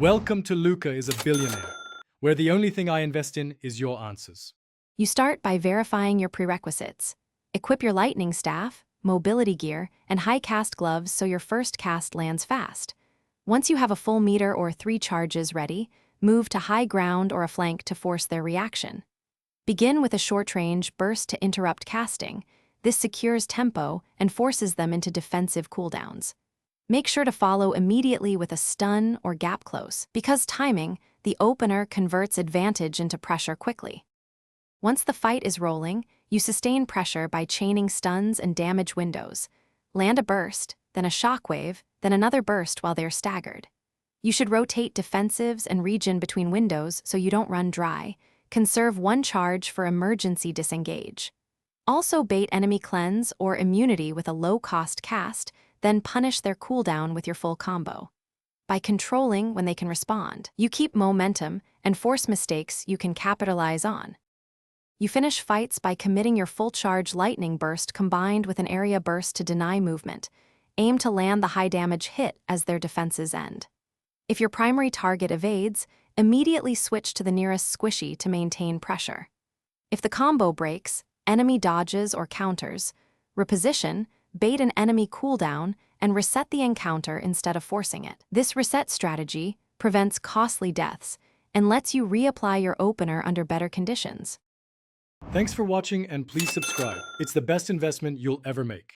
Welcome to Luca is a billionaire, where the only thing I invest in is your answers. You start by verifying your prerequisites. Equip your lightning staff, mobility gear, and high cast gloves so your first cast lands fast. Once you have a full meter or 3 charges ready, move to high ground or a flank to force their reaction. Begin with a short-range burst to interrupt casting. This secures tempo and forces them into defensive cooldowns. Make sure to follow immediately with a stun or gap close. Because timing, the opener converts advantage into pressure quickly. Once the fight is rolling, you sustain pressure by chaining stuns and damage windows. Land a burst, then a shockwave, then another burst while they're staggered. You should rotate defensives and regen between windows so you don't run dry. Conserve 1 charge for emergency disengage. Also bait enemy cleanse or immunity with a low-cost cast, then punish their cooldown with your full combo. By controlling when they can respond, you keep momentum and force mistakes you can capitalize on. You finish fights by committing your full charge lightning burst combined with an area burst to deny movement. Aim to land the high damage hit as their defenses end. If your primary target evades, immediately switch to the nearest squishy to maintain pressure. If the combo breaks, enemy dodges or counters, reposition, bait an enemy cooldown, and reset the encounter instead of forcing it. This reset strategy prevents costly deaths and lets you reapply your opener under better conditions. Thanks for watching and please subscribe. It's the best investment you'll ever make.